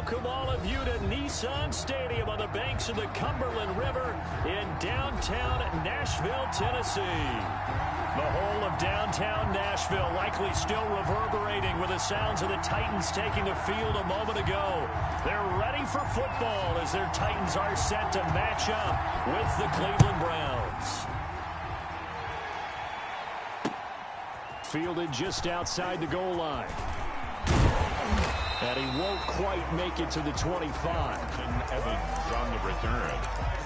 welcome all of you to Nissan Stadium on the banks of the Cumberland River in downtown Nashville, Tennessee. The whole of downtown Nashville likely still reverberating with the sounds of the Titans taking the field a moment ago. They're ready for football as their Titans are set to match up with the Cleveland Browns. Fielded just outside the goal line. And he won't quite make it to the 25. Evans on the return.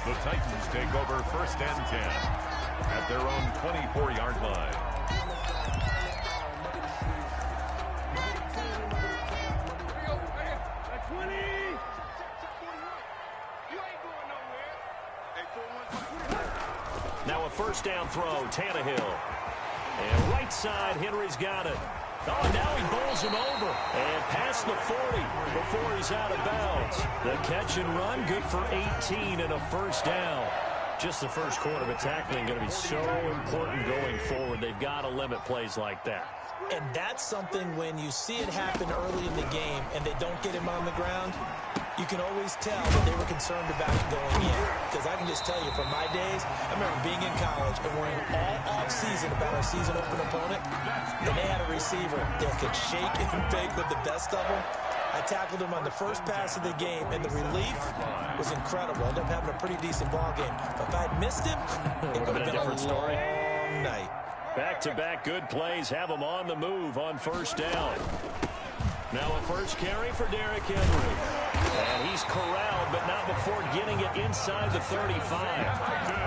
The Titans take over 1st and 10 at their own 24-yard line. Now a first down throw, Tannehill. And right side, Henry's got it. Oh, now he bowls him over. And past the 40 before he's out of bounds. The catch and run, good for 18 and a first down. Just the first quarter, but tackling going to be so important going forward. They've got to limit plays like that. And that's something when you see it happen early in the game and they don't get him on the ground, you can always tell that they were concerned about it going in. Because I can just tell you from my days, I remember being in college and worrying all off-season about our season open opponent. And they had a receiver that could shake and bake with the best of them. I tackled him on the first pass of the game, and the relief was incredible. I ended up having a pretty decent ball game. But if I'd missed him, it would have been a different story. Long night. Back-to-back good plays have them on the move on first down. Now a first carry for Derrick Henry. And he's corralled, but not before getting it inside the 35.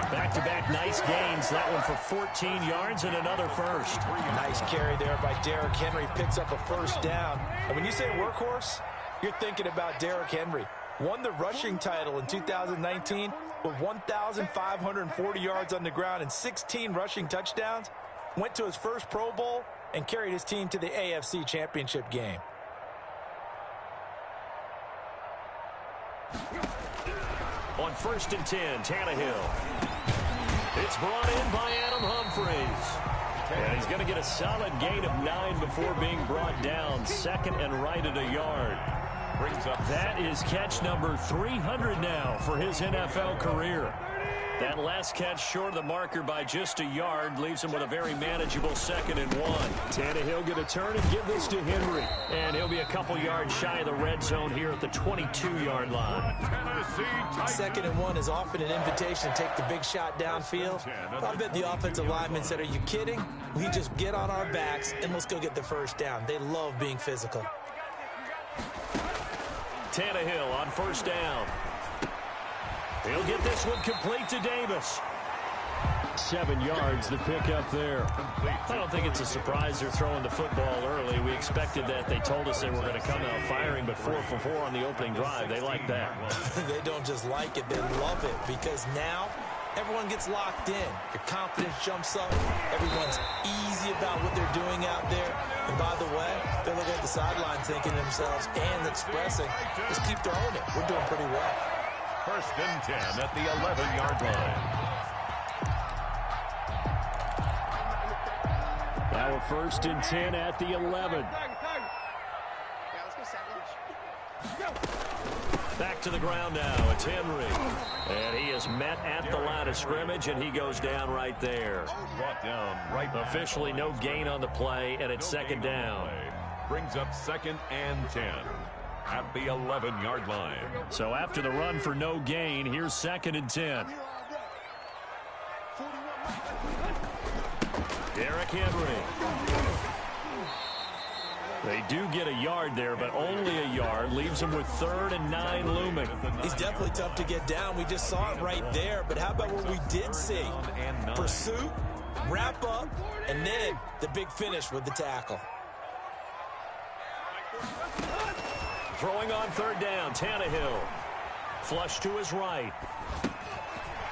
Back-to-back nice gains. That one for 14 yards and another first. Nice carry there by Derrick Henry. Picks up a first down. And when you say workhorse, you're thinking about Derrick Henry. Won the rushing title in 2019 with 1,540 yards on the ground and 16 rushing touchdowns. Went to his first Pro Bowl and carried his team to the AFC Championship game. On 1st and 10, Tannehill. It's brought in by Adam Humphries. And he's going to get a solid gain of 9 before being brought down. 2nd and right at a yard. That is catch number 300 now for his NFL career. That last catch short of the marker by just a yard leaves him with a very manageable 2nd and 1. Tannehill going to turn and give this to Henry. And he'll be a couple yards shy of the red zone here at the 22-yard line. 2nd and 1 is often an invitation to take the big shot downfield. I bet the offensive linemen said, are you kidding? We just get on our backs and let's go get the first down. They love being physical. Tannehill on first down. He'll get this one complete to Davis. 7 yards to pick up there. I don't think it's a surprise they're throwing the football early. We expected that. They told us they were going to come out firing, but 4 for 4 on the opening drive. They like that. They don't just like it, they love it, because now everyone gets locked in. Your confidence jumps up. Everyone's easy about what they're doing out there. And by the way, they look at the sideline thinking to themselves and expressing, just keep throwing it. We're doing pretty well. 1st and 10 at the 11-yard line. Now a 1st and 10 at the 11. Back to the ground now. It's Henry. And he is met at the line of scrimmage, and he goes down right there. Brought down right. Officially no gain on the play, and it's 2nd down. Brings up 2nd and 10. At the 11-yard line. So after the run for no gain, here's 2nd and 10. Derrick Henry. They do get a yard there, but only a yard. Leaves them with 3rd and 9 looming. He's definitely tough to get down. We just saw it right there. But how about what we did see? Pursuit, wrap up, and then the big finish with the tackle. Throwing on 3rd down, Tannehill. Flush to his right.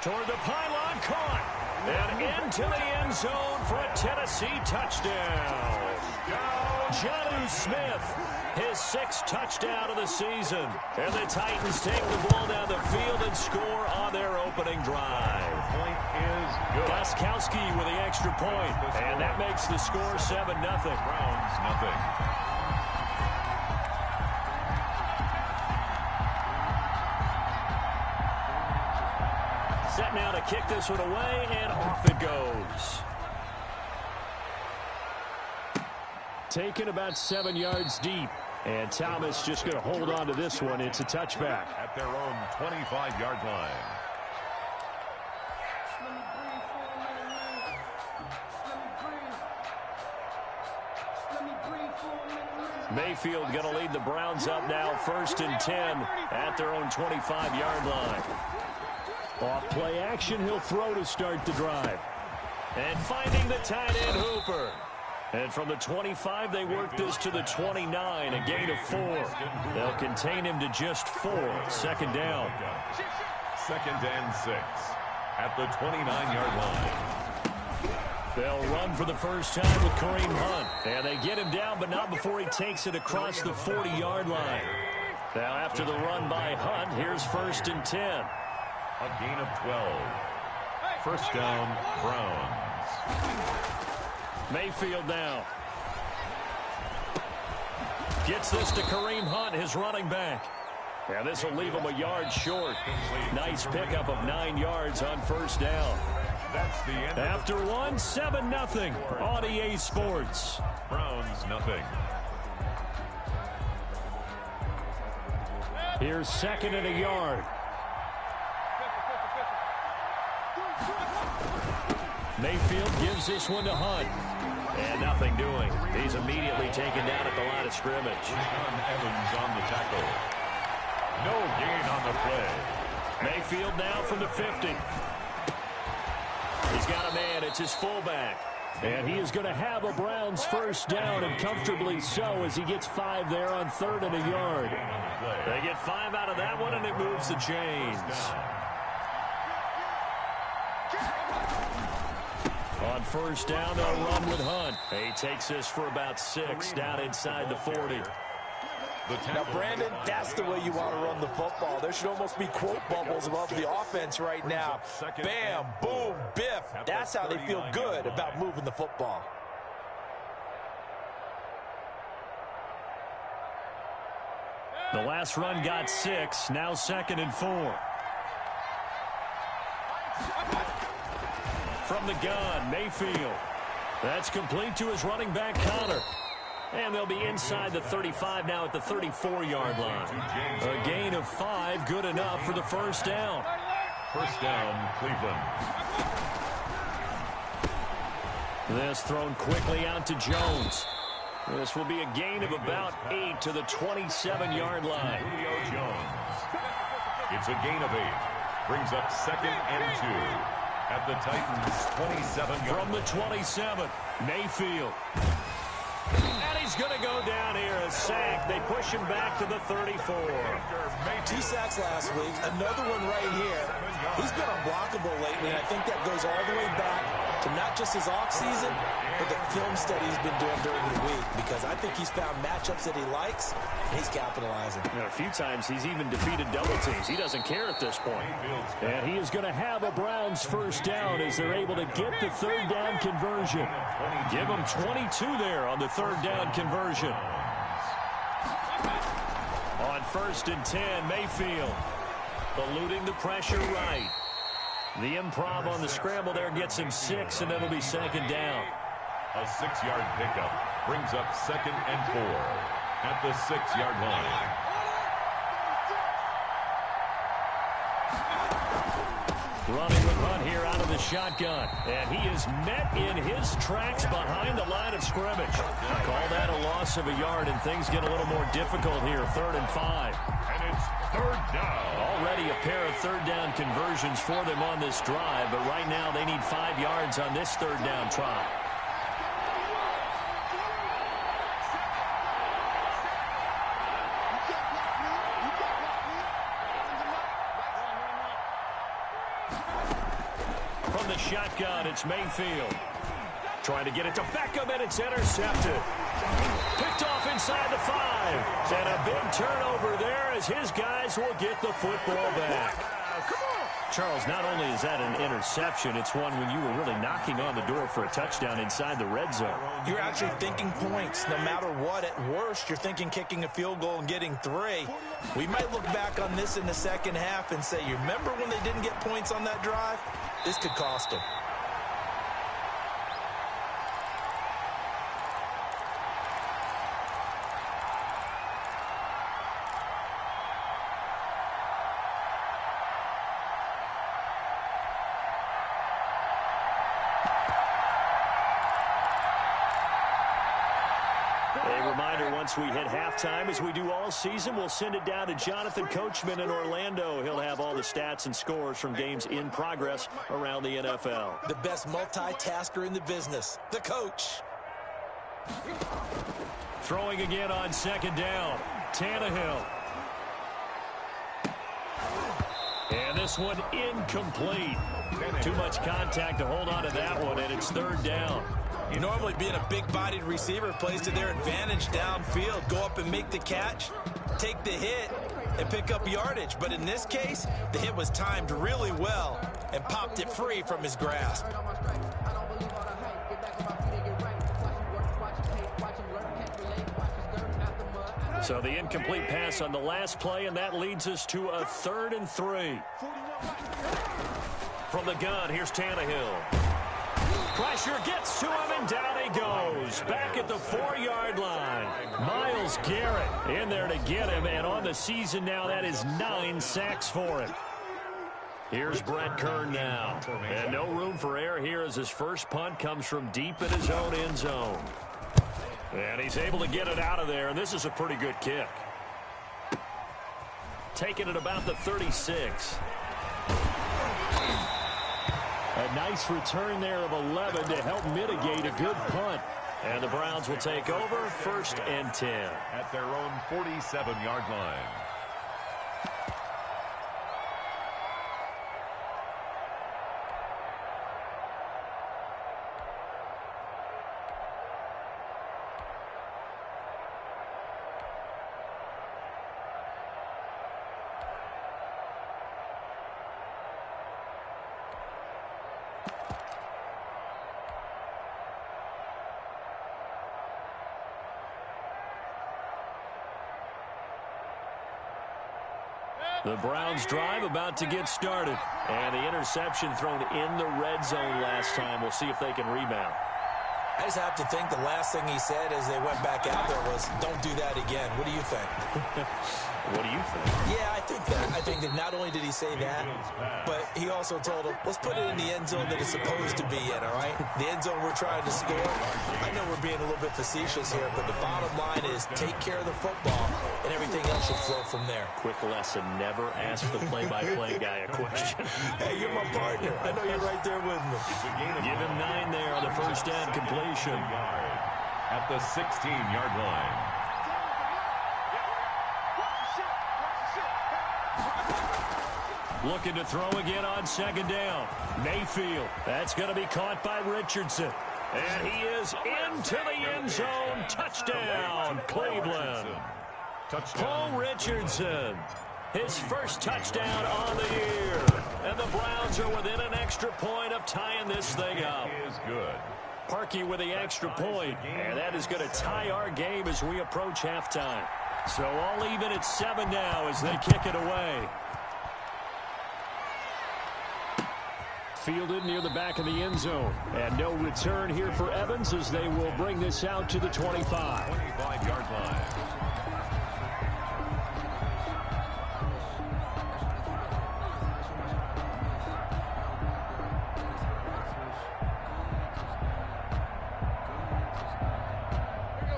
Toward the pylon, caught. And into the end zone for a Tennessee touchdown. Jonnu Smith, his 6th touchdown of the season. And the Titans take the ball down the field and score on their opening drive. Point is good. Gostkowski with the extra point. And that makes the score 7-0. Browns, nothing. set now to kick this one away, and off it goes. Taken about 7 yards deep. And Thomas just going to hold on to this one. It's a touchback. At their own 25-yard line. Mayfield going to lead the Browns up now, 1st and 10 at their own 25-yard line. Off play action, he'll throw to start the drive. And finding the tight end Hooper. And from the 25, they work this to the 29, a gain of 4. They'll contain him to just 4. 2nd down. 2nd and 6 at the 29-yard line. They'll run for the first time with Kareem Hunt. And they get him down, but not before he takes it across the 40-yard line. Now after the run by Hunt, here's 1st and 10. A gain of 12. 1st down, Browns. Mayfield now. Gets this to Kareem Hunt, his running back. And this will leave him a yard short. Nice pickup of 9 yards on 1st down. That's the end. After one, 7-0 on EA Sports. Browns nothing. Here's 2nd and a yard. Mayfield gives this one to Hunt. And nothing doing. He's immediately taken down at the line of scrimmage. Evans on the tackle. No gain on the play. Mayfield now from the 50. He's got a man. It's his fullback. And he is going to have a Browns 1st down, and comfortably so, as he gets 5 there on 3rd and a yard. They get 5 out of that one, and it moves the chains. On 1st down, they'll run with Hunt. He takes this for about 6 down inside the 40. Now, Brandon, that's the way you want to run the football. There should almost be quote bubbles above the offense right now. Bam, boom, biff. That's how they feel good about moving the football. The last run got 6. Now 2nd and 4. From the gun, Mayfield. That's complete to his running back, Connor. And they'll be inside the 35 now at the 34-yard line. A gain of 5, good enough for the 1st down. 1st down, Cleveland. This thrown quickly out to Jones. This will be a gain of about 8 to the 27-yard line. Julio Jones. It's a gain of 8. Brings up 2nd and 2 at the Titans' 27-yard line. From the 27, Mayfield. And he's going to go down here, a sack. They push him back to the 34. 2 sacks last week, another one right here. He's been unblockable lately, and I think that goes all the way back to not just his offseason, but the film study he's been doing during the week, because I think he's found matchups that he likes, and he's capitalizing. A few times he's even defeated double teams. He doesn't care at this point. And he is going to have a Browns 1st down as they're able to get the 3rd down conversion. Give him 22 there on the 3rd down conversion. On 1st and 10, Mayfield eluding the pressure right. The improv on the scramble there gets him 6, and it'll be 2nd down. A 6-yard pickup brings up 2nd and 4 at the 6-yard line. Running with Hunt here out of the shotgun. And he is met in his tracks behind the line of scrimmage. Call that a loss of a yard, and things get a little more difficult here. 3rd and 5. And it's 3rd down. Already a pair of 3rd down conversions for them on this drive, but right now they need 5 yards on this 3rd down try. From the shotgun, it's Mayfield. Trying to get it to Beckham, and it's intercepted. Picked off inside the 5. And a big turnover there as his guys will get the football back. Charles, not only is that an interception, it's one when you were really knocking on the door for a touchdown inside the red zone. You're actually thinking points. No matter what, at worst, you're thinking kicking a field goal and getting 3. We might look back on this in the second half and say, you remember when they didn't get points on that drive? This could cost them. Once we hit halftime, as we do all season, we'll send it down to Jonathan Coachman in Orlando. He'll have all the stats and scores from games in progress around the NFL. The best multitasker in the business, the coach. Throwing again on second down, Tannehill. And this one incomplete. Too much contact to hold on to that one, and it's third down. Normally being a big-bodied receiver plays to their advantage downfield. Go up and make the catch, take the hit, and pick up yardage. But in this case, the hit was timed really well and popped it free from his grasp. So the incomplete pass on the last play, and that leads us to a 3rd and 3. From the gun, here's Tannehill. Pressure gets to him, and down he goes. Back at the 4-yard line. Myles Garrett in there to get him, and on the season now, that is 9 sacks for him. Here's Brett Kern now. And no room for error here as his first punt comes from deep in his own end zone. And he's able to get it out of there, and this is a pretty good kick. Taking it about the 36. A nice return there of 11 to help mitigate a good punt. And the Browns will take over 1st and 10. At their own 47-yard line. The Browns drive about to get started. And the interception thrown in the red zone last time. We'll see if they can rebound. I just have to think the last thing he said as they went back out there was, don't do that again. What do you think? What do you think? Yeah, I think that not only did he say that, but he also told him, let's put it in the end zone that it's supposed to be in, all right? The end zone we're trying to score. I know we're being a little bit facetious here, but the bottom line is take care of the football, and everything else should flow from there. Quick lesson, never ask the play-by-play guy a question. Hey, you're my partner. I know you're right there with me. Give him 9 there on the first down completion. At the 16-yard line. Looking to throw again on second down. Mayfield. That's going to be caught by Richardson. And he is into the end zone. Touchdown, Cleveland. Paul Richardson. His first touchdown on the year. And the Browns are within an extra point of tying this thing up. Is good. Parkey with the extra point. And that is going to tie our game as we approach halftime. So all even at 7 now as they kick it away. Fielded near the back of the end zone. And no return here for Evans as they will bring this out to the 25. 25-yard line.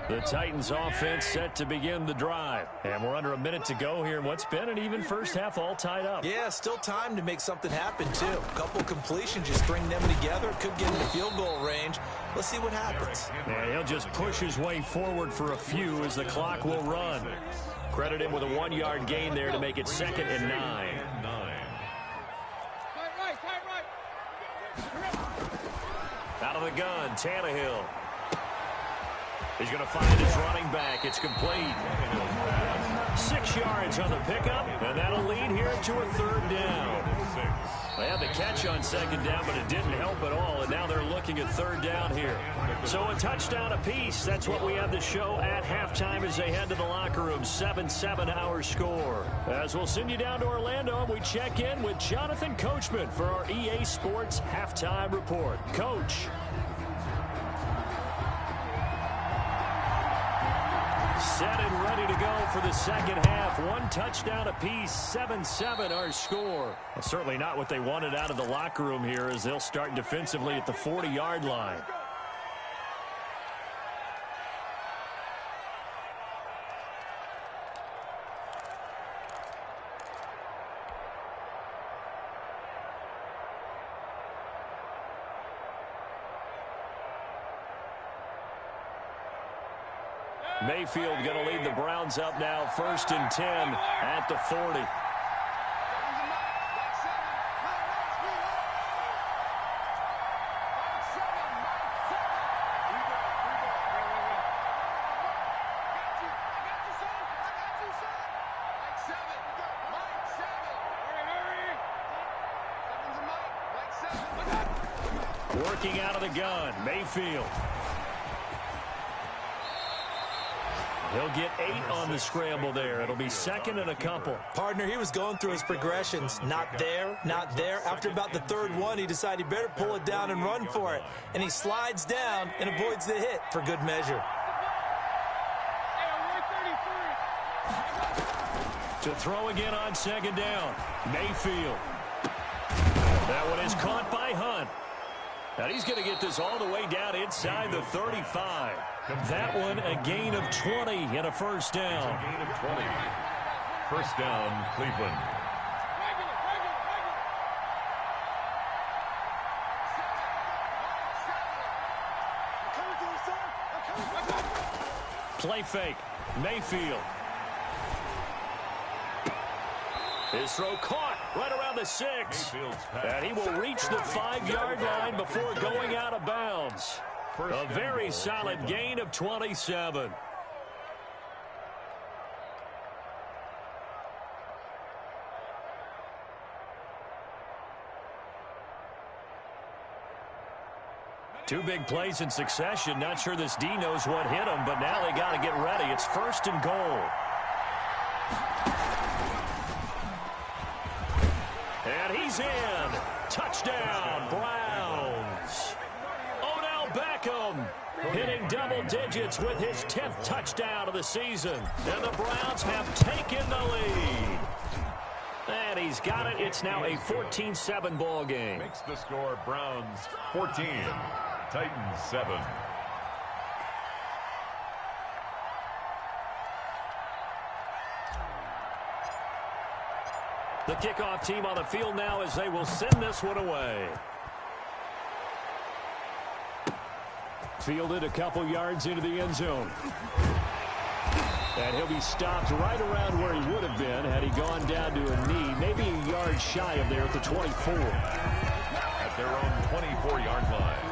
The Titans offense set to begin the drive. And we're under a minute to go here in what's been an even first half all tied up. Yeah, still time to make something happen, too. A couple completions, just string them together. Could get in the field goal range. Let's see what happens. Yeah, he'll just push his way forward for a few as the clock will run. Credit him with a 1-yard gain there to make it 2nd and 9. Out of the gun, Tannehill. He's going to find his running back. It's complete. 6 yards on the pickup, and that'll lead here to a 3rd down. the catch on second down, but it didn't help at all, and now they're looking at third down here. So a touchdown apiece. That's what we have to show at halftime as they head to the locker room. 7-7 our score. As we'll send you down to Orlando, we check in with Jonathan Coachman for our EA Sports Halftime Report. Coach. Set and ready to go for the second half. One touchdown apiece, 7-7 our score. Well, certainly not what they wanted out of the locker room here as they'll start defensively at the 40-yard line. Mayfield going to lead the Browns up now, 1st and 10 at the 40. Working out of the gun, Mayfield. He'll get 8 on the scramble there. It'll be 2nd and a couple. Partner, he was going through his progressions. Not there, not there. After about the 3rd one, he decided he better pull it down and run for it. And he slides down and avoids the hit for good measure. To throw again on 2nd down, Mayfield. That one is caught by Hunt. And he's going to get this all the way down inside the 35. That one a gain of 20 and a 1st down. A gain of 20. 1st down, Cleveland. Play fake. Mayfield. His throw caught right around the 6. And he will reach the 5-yard line before going out of bounds. A very solid gain of 27. Two big plays in succession. Not sure this D knows what hit him, but now they got to get ready. It's 1st and goal. And he's in. Touchdown, Browns. Odell Beckham hitting double digits with his 10th touchdown of the season. And the Browns have taken the lead. And he's got it. It's now a 14-7 ball game. Makes the score Browns 14, Titans 7. The kickoff team on the field now as they will send this one away. Fielded a couple yards into the end zone. And he'll be stopped right around where he would have been had he gone down to a knee, maybe a yard shy of there at the 24. At their own 24-yard line.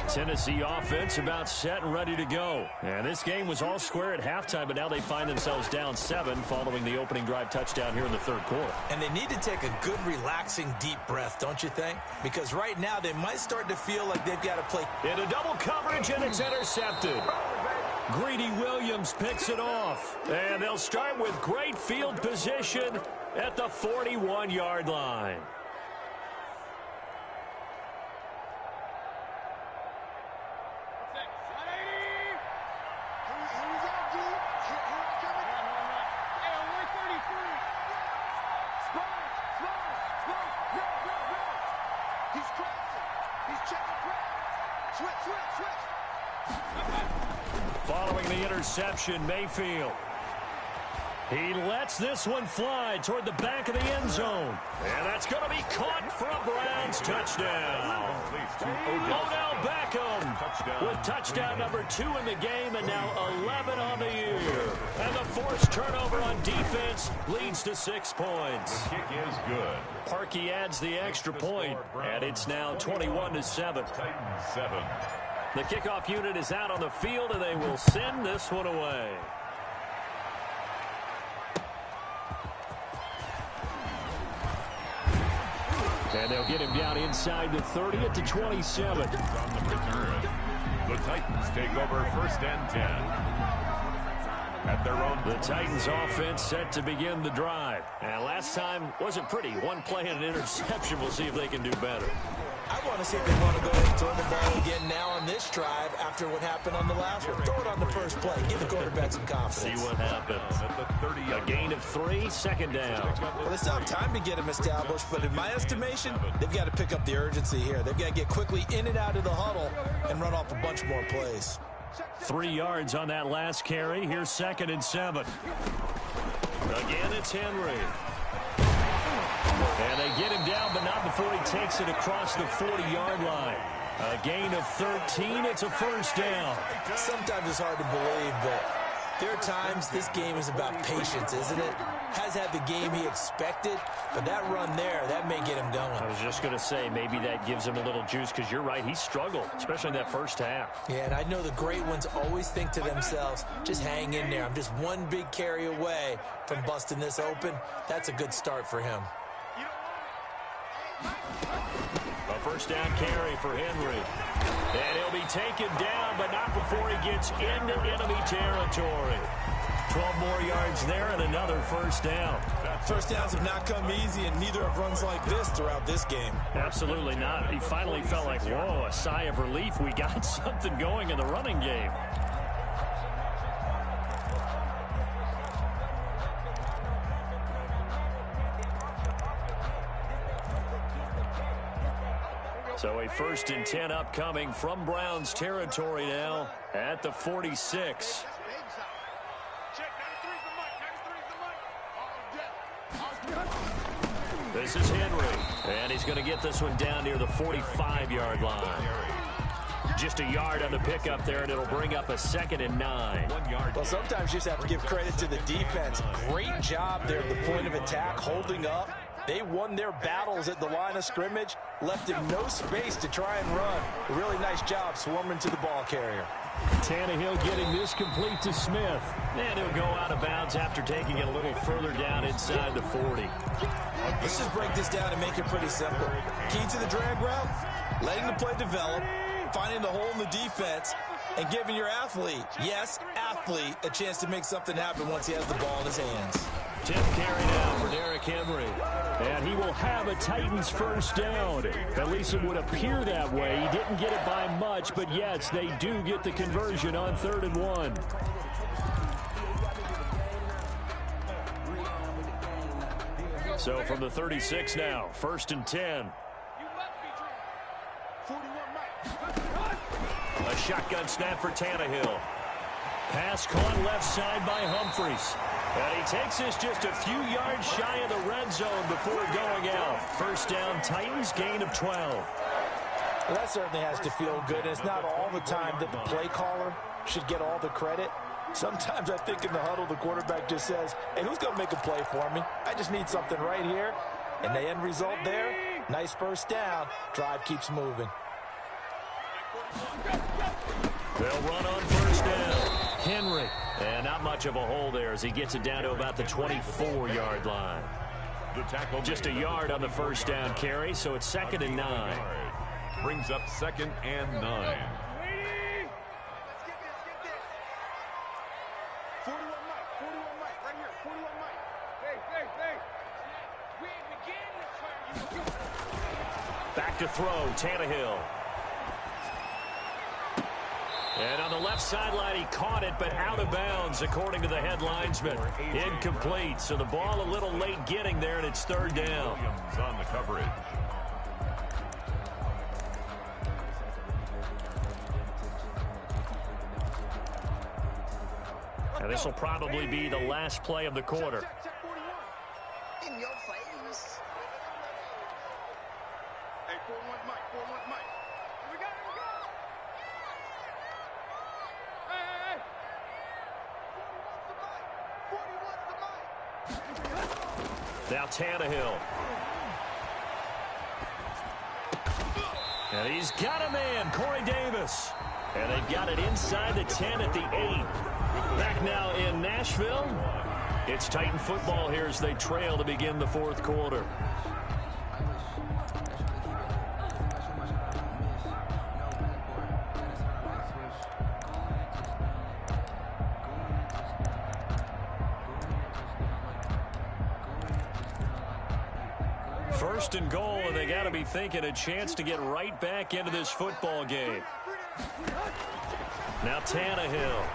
Tennessee offense about set and ready to go. And this game was all square at halftime, but now they find themselves down 7 following the opening drive touchdown here in the 3rd quarter. And they need to take a good, relaxing, deep breath, don't you think? Because right now they might start to feel like they've got to play. Into double coverage, and it's intercepted. Greedy Williams picks it off. And they'll start with great field position at the 41-yard line. Following the interception, Mayfield. He lets this one fly toward the back of the end zone. And that's going to be caught for a Browns touchdown. Odell Beckham with touchdown number 2 in the game and now 11 on the year. And the forced turnover on defense leads to 6 points. The kick is good. Parkey adds the extra point, and it's now 21-7. Titans 7. The kickoff unit is out on the field, and they will send this one away. And they'll get him down inside the 30 at the 27. On the return, the Titans take over 1st and 10. At their own. The Titans offense set to begin the drive. And last time wasn't pretty. One play and an interception. We'll see if they can do better. I want to see if they want to go ahead and throw the ball again now on this drive after what happened on the last one. Throw it on the first play. Give the quarterback some confidence. See what happens. At the 30, a gain of 3, 2nd down. Well, they still have time to get him established, but in my estimation, they've got to pick up the urgency here. They've got to get quickly in and out of the huddle and run off a bunch more plays. 3 yards on that last carry. Here's 2nd and 7. Again, it's Henry. And they get him down, but not before he takes it across the 40-yard line. A gain of 13. It's a 1st down. Sometimes it's hard to believe, but there are times this game is about patience, isn't it? Has had the game he expected, but that run there, that may get him going. I was just going to say, maybe that gives him a little juice, because you're right, he struggled, especially in that first half. Yeah, and I know the great ones always think to themselves, just hang in there. I'm just one big carry away from busting this open. That's a good start for him. A 1st down carry for Henry. And he'll be taken down, but not before he gets into enemy territory. 12 more yards there and another 1st down. 1st downs have not come easy, and neither have runs like this throughout this game. Absolutely not. He finally felt like, whoa, a sigh of relief. We got something going in the running game. So a 1st and 10 upcoming from Browns territory now at the 46. This is Henry, and he's going to get this one down near the 45-yard line. Just a yard on the pickup there, and it'll bring up a 2nd and 9. Well, sometimes you just have to give credit to the defense. Great job there at the point of attack, holding up. They won their battles at the line of scrimmage, left him no space to try and run. A really nice job swarming to the ball carrier. Tannehill getting this complete to Smith. And he'll go out of bounds after taking it a little further down inside the 40. Let's just break this down and make it pretty simple. Key to the drag route, letting the play develop, finding the hole in the defense, and giving your athlete, yes, athlete, a chance to make something happen once he has the ball in his hands. 10th carry now for Derrick Henry. And he will have a Titans 1st down. At least it would appear that way. He didn't get it by much, but yes, they do get the conversion on 3rd and 1. So from the 36 now, 1st and 10. A shotgun snap for Tannehill. Pass caught left side by Humphries. And he takes this just a few yards shy of the red zone before going out. 1st down, Titans, gain of 12. Well, that certainly has to feel good. And it's not all the time that the play caller should get all the credit. Sometimes I think in the huddle, the quarterback just says, hey, who's going to make a play for me? I just need something right here. And the end result there, nice 1st down. Drive keeps moving. They'll run on 1st down. Henry. And not much of a hole there as he gets it down to about the 24-yard line. Just a yard on the 1st down carry, so it's 2nd and 9. Brings up 2nd and 9. Back to throw, Tannehill. And on the left sideline, he caught it, but out of bounds, according to the head linesman. Incomplete, so the ball a little late getting there, and it's 3rd down. Williams on the coverage. And this will probably be the last play of the quarter. In your face. Hey, 4-1 Mike, 4-1 Mike. We got it, we got it. Hey, hey, hey. 40 wants the Mike. Now Tannehill. And he's got a man, Corey Davis. And they've got it inside the 10 at the 8. Back now in Nashville. It's Titan football here as they trail to begin the 4th quarter. First and goal, and they got to be thinking a chance to get right back into this football game. Now Tannehill.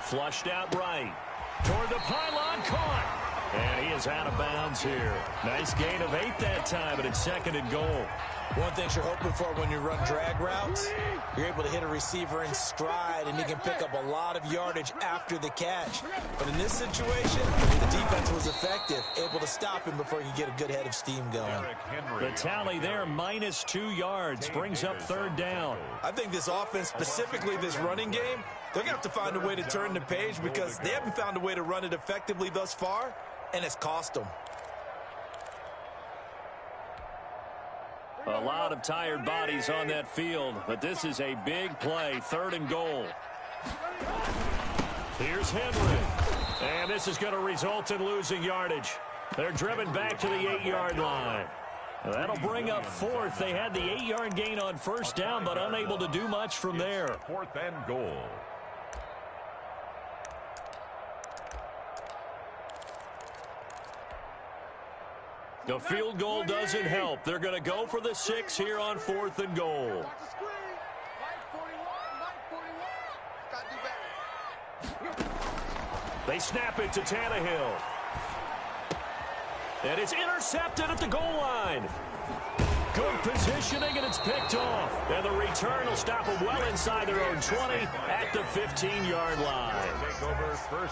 Flushed out right. Toward the pylon, caught. And he is out of bounds here. Nice gain of 8 that time, but it's second and goal. One thing you're hoping for when you run drag routes, you're able to hit a receiver in stride, and he can pick up a lot of yardage after the catch. But in this situation, the defense was effective, able to stop him before he could get a good head of steam going. The tally there, minus 2 yards, brings up third down. I think this offense, specifically this running game, they're going to have to find a way to turn the page because they haven't found a way to run it effectively thus far, and it's cost them. A lot of tired bodies on that field, but this is a big play, third and goal. Here's Henry, and this is going to result in losing yardage. They're driven back to the 8-yard line. That'll bring up fourth. They had the 8-yard gain on first down, but unable to do much from there. Fourth and goal. The field goal doesn't help. They're going to go for the 6 here on fourth and goal. They snap it to Tannehill. And it's intercepted at the goal line. Good positioning, and it's picked off. And the return will stop them well inside their own 20 at the 15-yard line.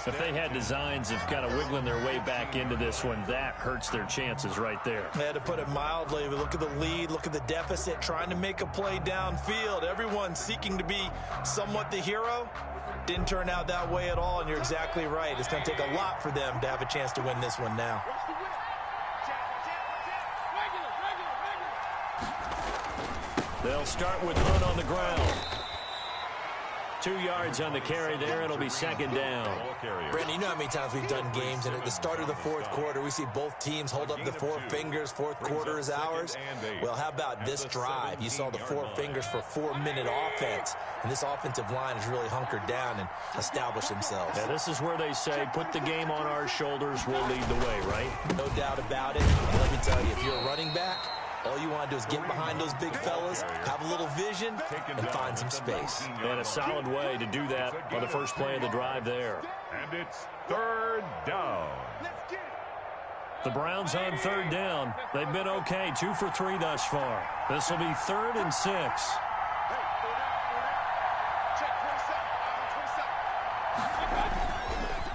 If they had designs of kind of wiggling their way back into this one, that hurts their chances right there. They had to put it mildly. Look at the lead, look at the deficit, trying to make a play downfield. Everyone seeking to be somewhat the hero. Didn't turn out that way at all, and you're exactly right. It's going to take a lot for them to have a chance to win this one now. They'll start with Hunt on the ground. 2 yards on the carry there. It'll be second down. Brandon, you know how many times we've done games, and at the start of the fourth quarter, we see both teams hold up the 4 fingers. Fourth quarter is ours. Well, how about this drive? You saw the 4 fingers for 4-minute offense, and this offensive line has really hunkered down and established themselves. Yeah, this is where they say, put the game on our shoulders, we'll lead the way, right? No doubt about it. And let me tell you, if you're a running back, all you want to do is get behind those big fellas, have a little vision, and find some space. And a solid way to do that on the first play of the drive there. And it's third down. The Browns on third down. They've been okay, 2 for 3 thus far. This will be 3rd and 6.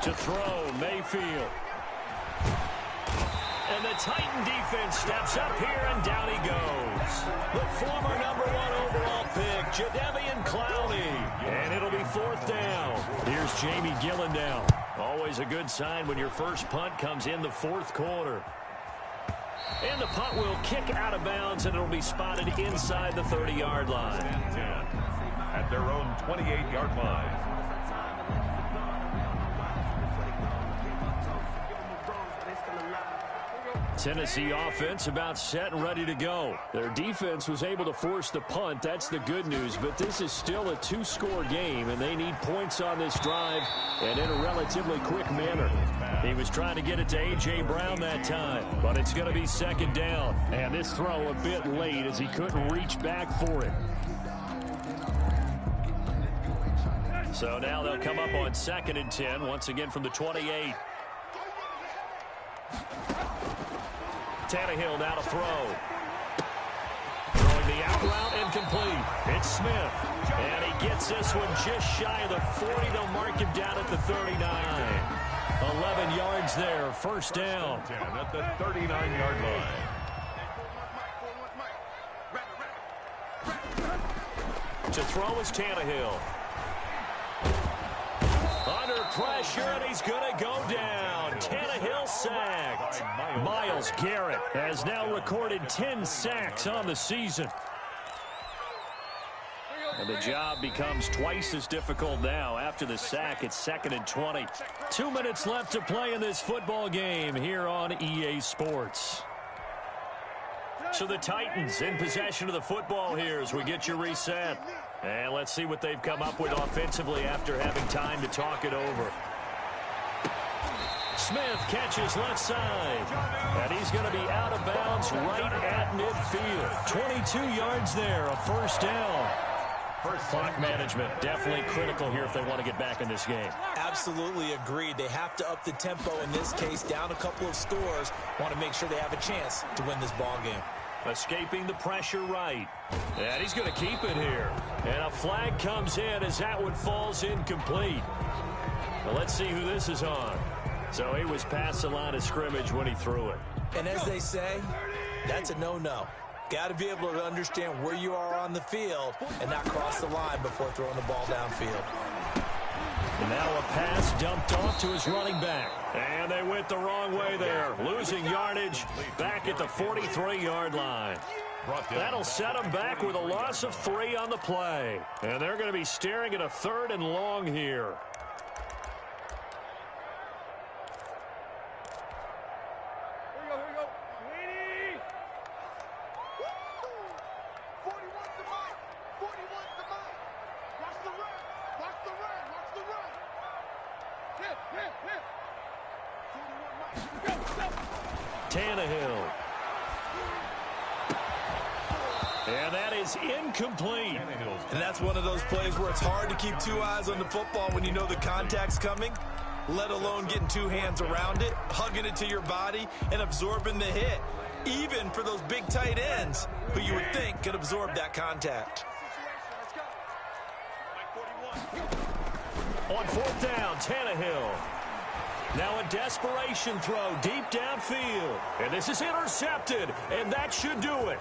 To throw, Mayfield. And the Titan defense steps up here, and down he goes. The former #1 overall pick, Jadeveon Clowney. And it'll be 4th down. Here's Jamie Gillendown. Always a good sign when your first punt comes in the 4th quarter. And the punt will kick out of bounds, and it'll be spotted inside the 30-yard line. 10 at their own 28-yard line. Tennessee offense about set and ready to go. Their defense was able to force the punt. That's the good news, but this is still a 2-score game, and they need points on this drive and in a relatively quick manner. He was trying to get it to A.J. Brown that time, but it's going to be second down. And this throw a bit late as he couldn't reach back for it. So now they'll come up on 2nd and 10, once again from the 28. Tannehill now to throw. Throwing the out route incomplete. It's Smith. And he gets this one just shy of the 40. They'll mark him down at the 39. 11 yards there. First down. 10 at the 39-yard line. To throw is Tannehill. Under pressure, and he's going to go down. Tannehill sacked. Myles Garrett has now recorded 10 sacks on the season. And the job becomes twice as difficult now. After the sack, it's 2nd and 20. 2 minutes left to play in this football game here on EA Sports. So the Titans in possession of the football here as we get you reset. And let's see what they've come up with offensively after having time to talk it over. Smith catches left side. And he's going to be out of bounds right at midfield. 22 yards there, a first down. Clock management definitely critical here if they want to get back in this game. Absolutely agreed. They have to up the tempo in this case, down a couple of scores. Want to make sure they have a chance to win this ball game. Escaping the pressure right. And he's going to keep it here. And a flag comes in as that one falls incomplete. Well, let's see who this is on. So he was past the line of scrimmage when he threw it. And as they say, that's a no-no. Got to be able to understand where you are on the field and not cross the line before throwing the ball downfield. And now a pass dumped off to his running back. And they went the wrong way there. Losing yardage back at the 43-yard line. That'll set them back with a loss of 3 on the play. And they're going to be staring at a 3rd and long here. Tannehill. And that is incomplete. And that's one of those plays where it's hard to keep 2 eyes on the football when you know the contact's coming, let alone getting 2 hands around it, hugging it to your body, and absorbing the hit, even for those big tight ends who you would think could absorb that contact. On 4th down, Tannehill. Now a desperation throw deep downfield. And this is intercepted, and that should do it.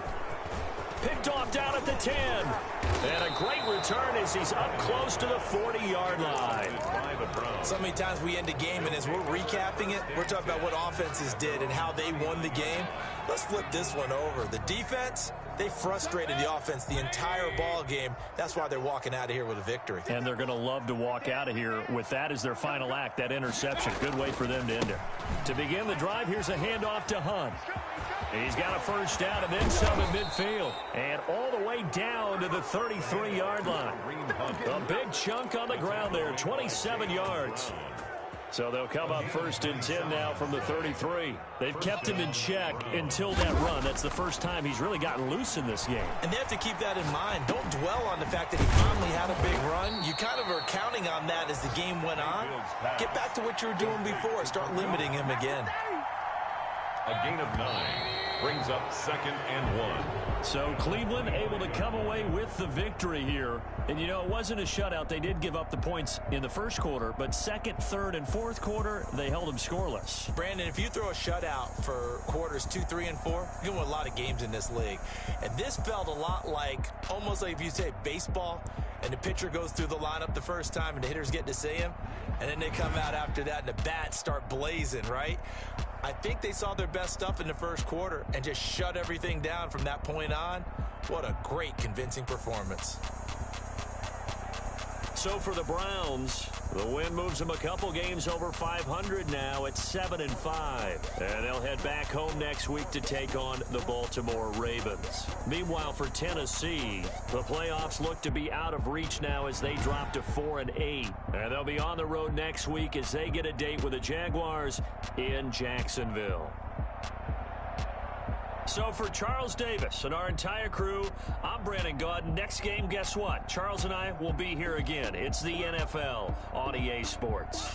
Picked off down at the 10. And a great return as he's up close to the 40-yard line. So many times we end a game, and as we're recapping it, we're talking about what offenses did and how they won the game. Let's flip this one over. The defense, they frustrated the offense the entire ball game. That's why they're walking out of here with a victory. And they're going to love to walk out of here with that as their final act, that interception. Good way for them to end it. To begin the drive, here's a handoff to Hunt. He's got a first down and then some in midfield. And all the way down to the 33-yard line. A big chunk on the ground there, 27 yards. So they'll come up 1st and 10 now from the 33. They've kept him in check until that run. That's the first time he's really gotten loose in this game. And they have to keep that in mind. Don't dwell on the fact that he finally had a big run. You kind of are counting on that as the game went on. Get back to what you were doing before. Start limiting him again. A gain of 9 brings up 2nd and 1. So Cleveland able to come away with the victory here. And, you know, it wasn't a shutout. They did give up the points in the first quarter, but 2nd, 3rd, and 4th quarter, they held them scoreless. Brandon, if you throw a shutout for quarters 2, 3, and 4, you're going to win a lot of games in this league. And this felt a lot like, almost like if you say baseball, and the pitcher goes through the lineup the first time and the hitters get to see him, and then they come out after that and the bats start blazing, right? I think they saw their best stuff in the first quarter and just shut everything down from that point on. What a great, convincing performance. So for the Browns, the win moves them a couple games over 500 now at 7-5. And they'll head back home next week to take on the Baltimore Ravens. Meanwhile, for Tennessee, the playoffs look to be out of reach now as they drop to 4-8. And they'll be on the road next week as they get a date with the Jaguars in Jacksonville. So for Charles Davis and our entire crew, I'm Brandon Gaudin. Next game, guess what? Charles and I will be here again. It's the NFL on EA Sports.